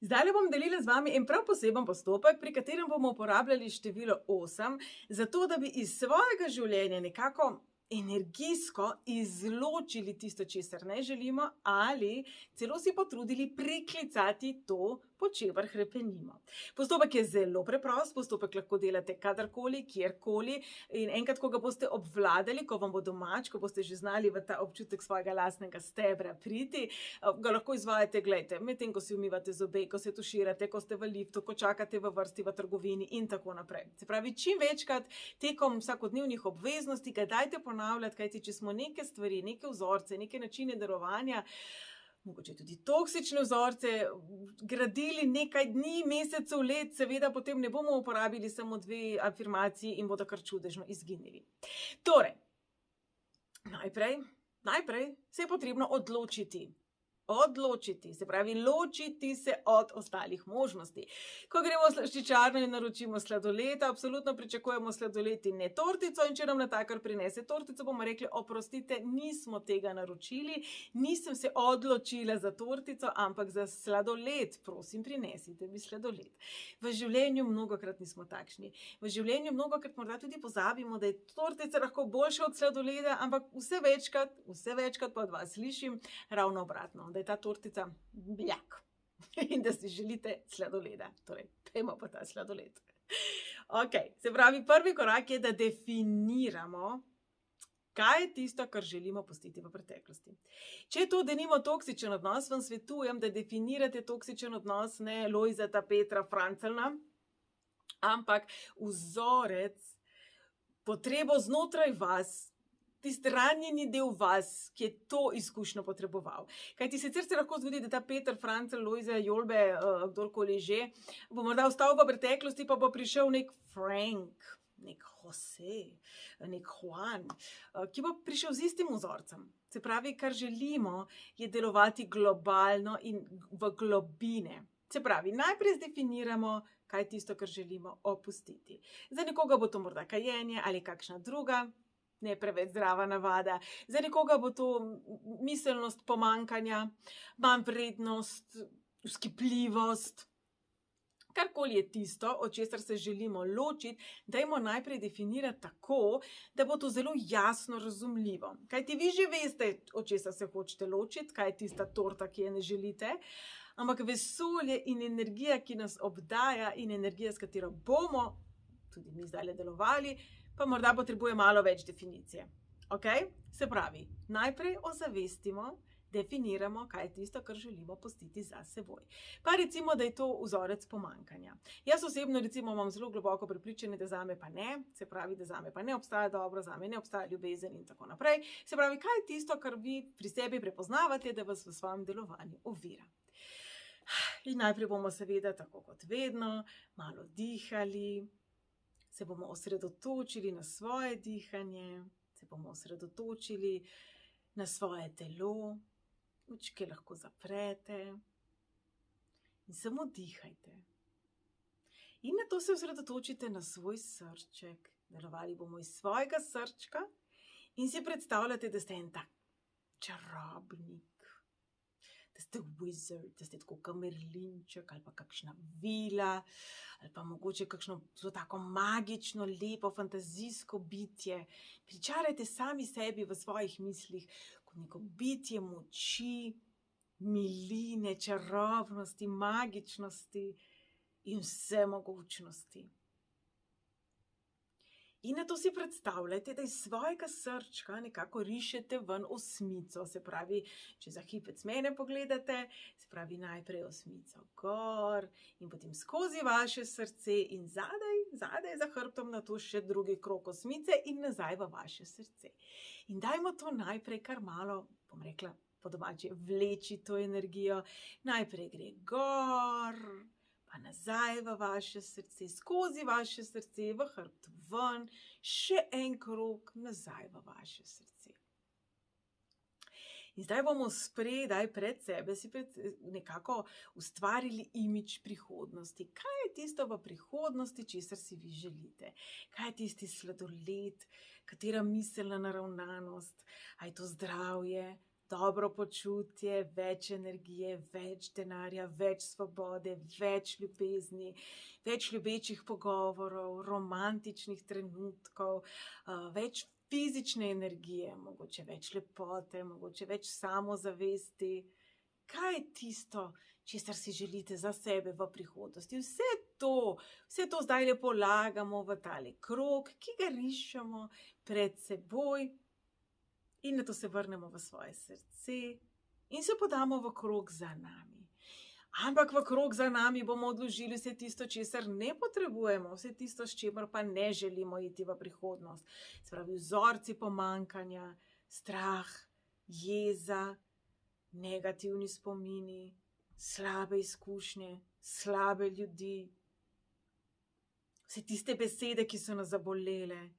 Zdaj bom delila z vami en prav poseben postopek, pri katerem bomo uporabljali število 8, zato da bi iz svojega življenja nekako energijsko izločili tisto, česar ne želimo, ali celo si potrudili priklicati to, po čemer hrepenimo. Postopek je zelo preprost, postopek lahko delate kadarkoli, kjerkoli in enkrat, ko ga boste obvladali, ko vam bo domač, ko boste že znali v ta občutek svojega lastnega stebra priti, ga lahko izvajate, glejte, medtem, ko si umivate zobe, ko se tuširate, ko ste v liftu, ko čakate v vrsti v trgovini in tako naprej. Se pravi, čim večkrat tekom vsakodnevnih obveznosti ga dajte ponavljati, kajti če smo neke stvari, neke vzorce, neke načine delovanja, mogoče tudi toksične vzorce, gradili nekaj dni, mesecev, let, seveda potem ne bomo uporabili samo 2 afirmaciji in bodo kar čudežno izginili. Torej, najprej se je potrebno odločiti. Odločiti, se pravi ločiti se od ostalih možnosti. Ko gremo v slaščičarno in naročimo sladoled, absolutno pričakujemo sladoled in ne tortico, in če nam natakar prinese tortico, bomo rekli, oprostite, nismo tega naročili, nisem se odločila za tortico, ampak za sladoled, prosim, prinesite mi sladoled. V življenju mnogokrat nismo takšni. V življenju mnogokrat morda tudi pozabimo, da je tortica lahko boljša od sladoleda, ampak vse večkrat pa od vas slišim ravno obratno, da je ta tortica bljak in da si želite sladoleda. Torej, pejmo pa ta sladoled. Ok, se pravi, prvi korak je, da definiramo, kaj je tisto, kar želimo pustiti v preteklosti. Če je to denimo toksičen odnos, vam svetujem, da definirate toksičen odnos ne Lojzeta, Petra, Francelna, ampak vzorec, potrebo znotraj vas, tisti ranjeni del vas, ki je to izkušnjo potreboval. Kajti sicer se lahko zgodi, da ta Peter, Francelj, Lojze, Jolbe, kdorkoli že, bo morda ostal v preteklosti, pa bo prišel nek Frank, nek Jose, nek Juan, ki bo prišel z istim vzorcem. Se pravi, kar želimo, je delovati globalno in v globine. Se pravi, najprej zdefiniramo, kaj je tisto, kar želimo opustiti. Za nekoga bo to morda kajenje ali kakšna druga, ne preveč zdrava navada. Za nekoga bo to miselnost pomanjkanja, manjvrednost, vzkipljivost. Karkoli je tisto, od česar se želimo ločiti, dajmo najprej definirati tako, da bo to zelo jasno razumljivo. Kajti vi že veste, od česar se hočete ločiti, kaj je tista torta, ki je ne želite, ampak vesolje in energija, ki nas obdaja, in energija, s katero bomo tudi mi zdaj delovali, pa morda potrebuje malo več definicije. Ok? Se pravi, najprej ozavestimo, definiramo, kaj je tisto, kar želimo pustiti za seboj. Pa recimo, da je to vzorec pomanjkanja. Jaz osebno recimo imam zelo globoko prepričanje, da zame pa ne, se pravi, da zame pa ne obstaja dobro, zame ne obstaja ljubezen in tako naprej. Se pravi, kaj je tisto, kar vi pri sebi prepoznavate, da vas v svojem delovanju ovira. In najprej bomo seveda, tako kot vedno, malo dihali, se bomo osredotočili na svoje dihanje, se bomo osredotočili na svoje telo, očke lahko zaprete in samo dihajte. In nato se osredotočite na svoj srček. Delovali bomo iz svojega srčka in si predstavljate, da ste en tak čarobnik, da ste wizard, da ste tako kamerlinček ali pa kakšna vila ali pa mogoče kakšno tako magično, lepo, fantazijsko bitje. Pričarajte sami sebi v svojih mislih kot neko bitje moči, miline, čarobnosti, magičnosti in vsemogočnosti. In nato si predstavljajte, da iz svojega srčka nekako rišete ven osmico, se pravi, če za hipec mene pogledate, se pravi najprej osmico gor in potem skozi vaše srce in zadaj za hrbtom nato še drugi krog osmice in nazaj v vaše srce. In dajmo to najprej kar malo, bom rekla po domače, vleči to energijo. Najprej gre gor, pa nazaj v vaše srce, skozi vaše srce, v hrbtu ven, še en krog nazaj v vaše srce. In zdaj bomo spredaj pred sebe si nekako ustvarili imidž prihodnosti. Kaj je tisto v prihodnosti, česar si vi želite? Kaj je tisti sladoled, katera miselna naravnanost? A je to zdravje? dobro počutje, več energije, več denarja, več svobode, več ljubezni, več ljubečih pogovorov, romantičnih trenutkov, več fizične energije, mogoče več lepote, mogoče več samozavesti. Kaj je tisto, česar si želite za sebe v prihodnosti? Vse to zdaj lepo lagamo v tale krog, ki ga rišemo pred seboj. In nato se vrnemo v svoje srce in se podamo v krog za nami. Ampak v krog za nami bomo odložili vse tisto, česar ne potrebujemo, vse tisto, s čimer pa ne želimo iti v prihodnost. Se pravi, vzorci pomanjkanja, strah, jeza, negativni spomini, slabe izkušnje, slabe ljudi. Vse tiste besede, ki so nas zabolele,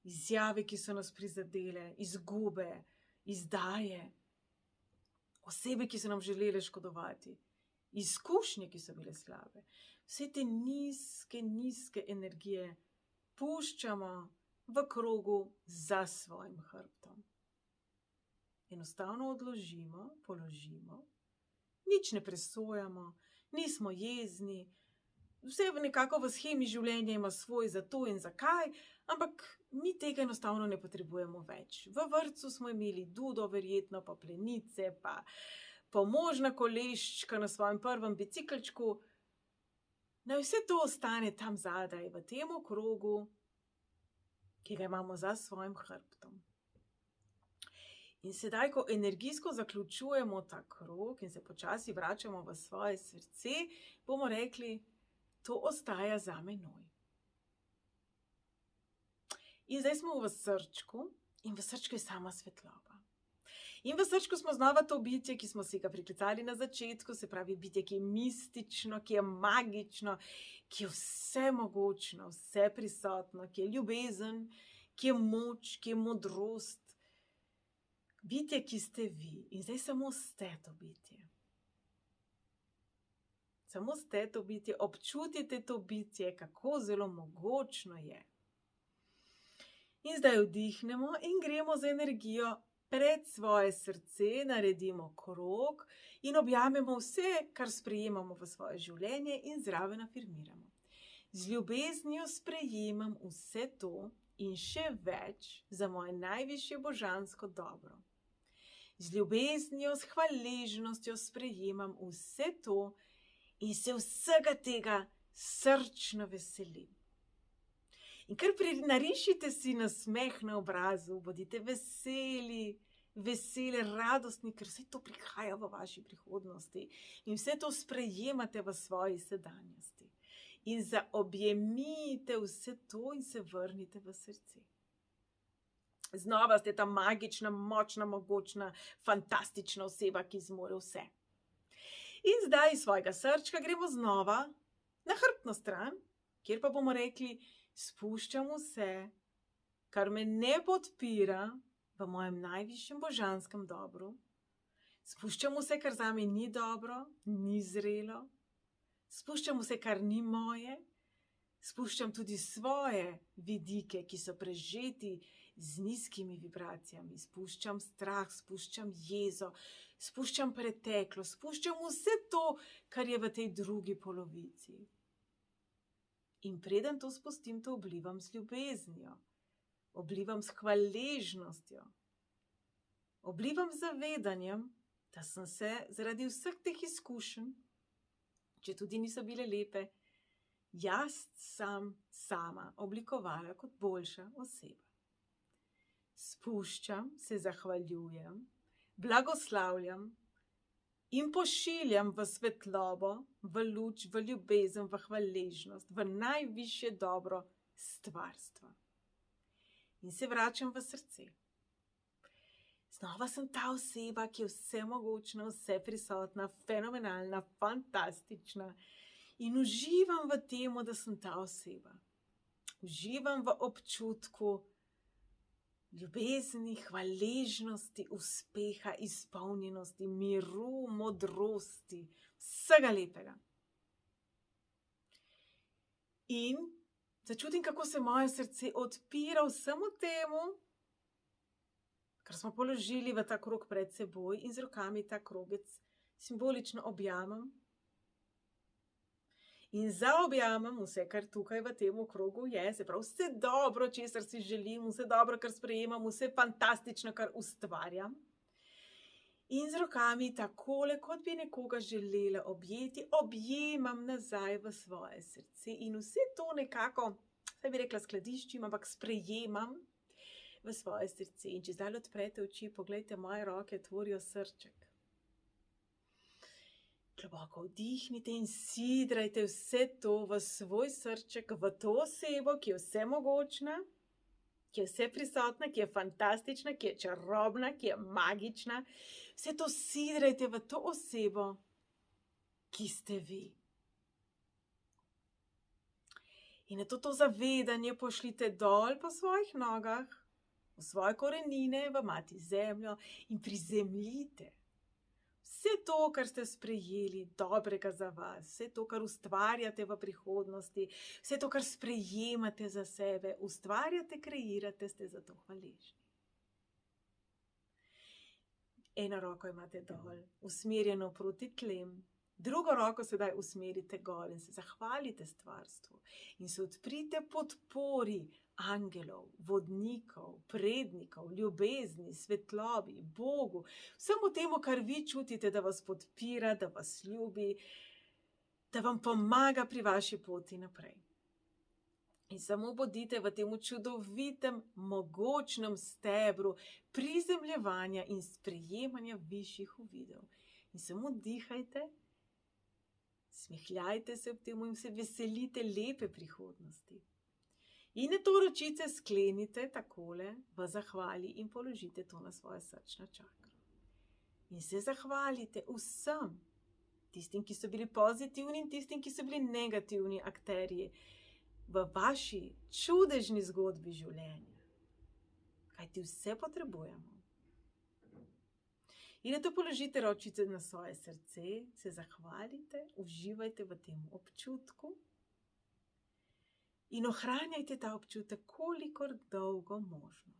izjave, ki so nas prizadele, izgube, izdaje, osebe, ki so nam želele škodovati, izkušnje, ki so bile slabe. Vse te nizke energije puščamo v krogu za svojim hrbtom. Enostavno odložimo, položimo, nič ne presojamo, nismo jezni, vse nekako v shemi življenja ima svoj zato in zakaj, ampak mi tega enostavno ne potrebujemo več. V vrtcu smo imeli Dudo, verjetno pa plenice, pa pomožna koleščka na svojem prvem bicikelčku. Naj vse to ostane tam zadaj, v tem krogu, ki ga imamo za svojim hrbtom. In sedaj, ko energijsko zaključujemo ta krog in se počasi vračamo v svoje srce, bomo rekli, to ostaja za menoj. In zdaj smo v srčku in v srčku je sama svetloba. In v srčku smo znova to bitje, ki smo si ga priklicali na začetku, se pravi bitje, ki je mistično, ki je magično, ki je vsemogočno, vseprisotno, ki je ljubezen, ki je moč, ki je modrost. Bitje, ki ste vi. In zdaj samo ste to bitje. Samo ste to bitje, občutite to bitje, kako zelo mogočno je. In zdaj vdihnemo in gremo z energijo pred svoje srce, naredimo krog in objamemo vse, kar sprejemamo v svoje življenje in zraven afirmiramo. Z ljubeznijo sprejemam vse to in še več za moje najvišje božansko dobro. Z ljubeznijo, s hvaležnostjo sprejemam vse to in se vsega tega srčno veselim. In kar narišite si nasmeh na obrazu, bodite veseli, radostni, ker vse to prihaja v vaši prihodnosti in vse to sprejemate v svoji sedanjosti. In zaobjemite vse to in se vrnite v srce. Znova ste ta magična, močna, mogočna, fantastična oseba, ki zmore vse. In zdaj iz svojega srčka gremo znova na hrbtno stran, kjer pa bomo rekli, spuščam vse, kar me ne podpira v mojem najvišjem božanskem dobru. Spuščam vse, kar zame ni dobro, ni zrelo. Spuščam vse, kar ni moje. Spuščam tudi svoje vidike, ki so prežeti z nizkimi vibracijami. Spuščam strah, spuščam jezo, spuščam preteklo, spuščam vse to, kar je v tej drugi polovici. In preden to spustim, to oblivam z ljubeznijo, oblivam s hvaležnostjo, oblivam z zavedanjem, da sem se zaradi vseh teh izkušenj, če tudi niso bile lepe, jaz sama oblikovala kot boljša oseba. Spuščam, se zahvaljujem, blagoslavljam in pošiljam v svetlobo, v luč, v ljubezen, v hvaležnost, v najvišje dobro stvarstva. In se vračam v srce. Znova sem ta oseba, ki je vsemogočna, vseprisotna, fenomenalna, fantastična in uživam v tem, da sem ta oseba. Uživam v občutku ljubezni, hvaležnosti, uspeha, izpolnjenosti, miru, modrosti, vsega lepega. In začutim, kako se moje srce odpira vsemu temu, kar smo položili v ta krog pred seboj in z rokami ta krogec simbolično objamem. In zaobjamem vse, kar tukaj v tem krogu je, se pravi vse dobro, česar si želim, vse dobro, kar sprejemam, vse fantastično, kar ustvarjam. In z rokami takole, kot bi nekoga želela objeti, objemam nazaj v svoje srce in vse to nekako, saj bi rekla skladiščim, ampak sprejemam v svoje srce. In če zdaj odprete oči, poglejte, moje roke tvorijo srček. Globoko vdihnite in sidrajte vse to v svoj srček, v to osebo, ki je vsemogočna, ki je vse prisotna, ki je fantastična, ki je čarobna, ki je magična. Vse to sidrajte v to osebo, ki ste vi. In nato to zavedanje pošljite dol po svojih nogah, v svoje korenine, v mati zemljo in prizemljite. Vse to, kar ste sprejeli dobrega za vas, vse to, kar ustvarjate v prihodnosti, vse to, kar sprejemate za sebe, ustvarjate, kreirate, ste za to hvaležni. Eno roko imate dol, usmerjeno proti tlem, drugo roko sedaj usmerite gor in se zahvalite stvarstvu in se odprite podpori angelov, vodnikov, prednikov, ljubezni, svetlobi, Bogu, vsemu temu, kar vi čutite, da vas podpira, da vas ljubi, da vam pomaga pri vaši poti naprej. In samo bodite v tem čudovitem, mogočnem stebru prizemljevanja in sprejemanja višjih uvidov. In samo dihajte, smehljajte se ob temu in se veselite lepe prihodnosti. In to ročice sklenite takole v zahvali in položite to na svoje srčno čakro. In se zahvalite vsem, tistim, ki so bili pozitivni in tistim, ki so bili negativni akterji v vaši čudežni zgodbi življenja. Kajti vse potrebujemo. In nato položite ročice na svoje srce, se zahvalite, uživajte v tem občutku in ohranjajte ta občutek, kolikor dolgo možno.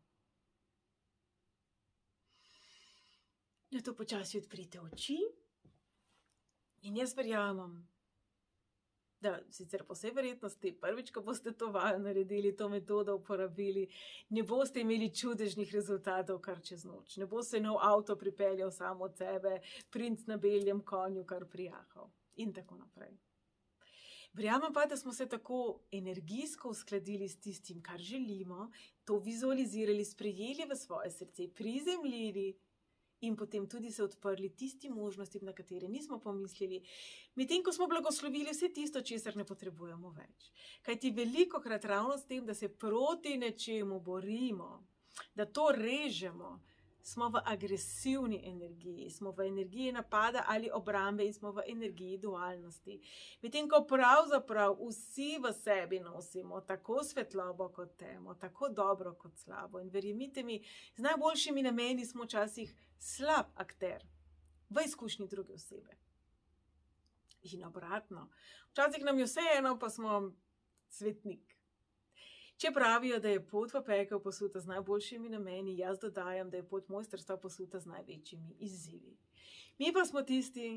Nato počasi odprite oči in jaz verjamem, da sicer po vsej verjetnosti prvič, ko boste to vajo naredili, to metodo uporabili, ne boste imeli čudežnih rezultatov kar čez noč. Ne bo se nov avto pripeljal samo od sebe, princ na beljem konju kar prijahal in tako naprej. Verjamem pa, da smo se tako energijsko uskladili s tistim, kar želimo, to vizualizirali, sprejeli v svoje srce, prizemljili in potem tudi se odprli tisti možnosti, na katere nismo pomislili, medtem ko smo blagoslovili vse tisto, česar ne potrebujemo več. Kajti velikokrat ravno s tem, da se proti nečemu borimo, da to režemo, smo v agresivni energiji, smo v energiji napada ali obrambe in smo v energiji dualnosti. Medtem ko pravzaprav vsi v sebi nosimo tako svetlobo kot temo, tako dobro kot slabo. In verjemite mi, z najboljšimi nameni smo včasih slab akter v izkušnji druge osebe. In obratno, včasih nam je vseeno, pa smo svetnik. Če pravijo, da je pot v pekel posuta z najboljšimi nameni, jaz dodajam, da je pot mojstrstva posuta z največjimi izzivi. Mi pa smo tisti,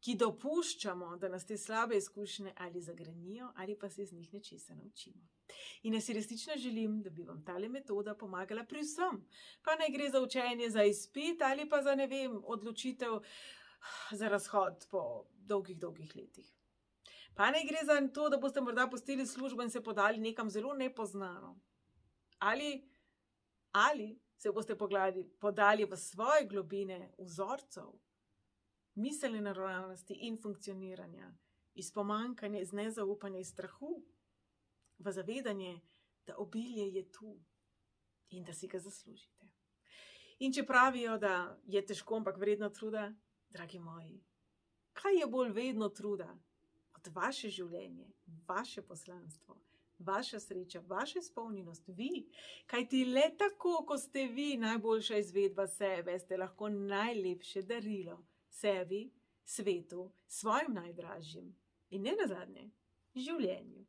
ki dopuščamo, da nas te slabe izkušnje ali zagrenijo, ali pa se iz njih nečesa naučimo. In jaz si resnično želim, da bi vam tale metoda pomagala pri vsem. Pa naj gre za učenje za izpit ali pa za, ne vem, odločitev za razhod po dolgih letih. Pa ne gre za to, da boste morda pustili službo in se podali nekam zelo nepoznano. Ali se boste podali v svoje globine vzorcev, miselne naravnanosti in funkcioniranja, iz pomanjkanja, iz nezaupanja, iz strahu, v zavedanje, da obilje je tu in da si ga zaslužite. In če pravijo, da je težko, ampak vredno truda, dragi moji, kaj je bolj vedno truda? Vaše življenje, vaše poslanstvo, vaša sreča, vaša izpolnjenost, vi. Kajti le tako, ko ste vi najboljša izvedba sebe, ste lahko najlepše darilo sebi, svetu, svojim najdražjim in ne nazadnje življenju.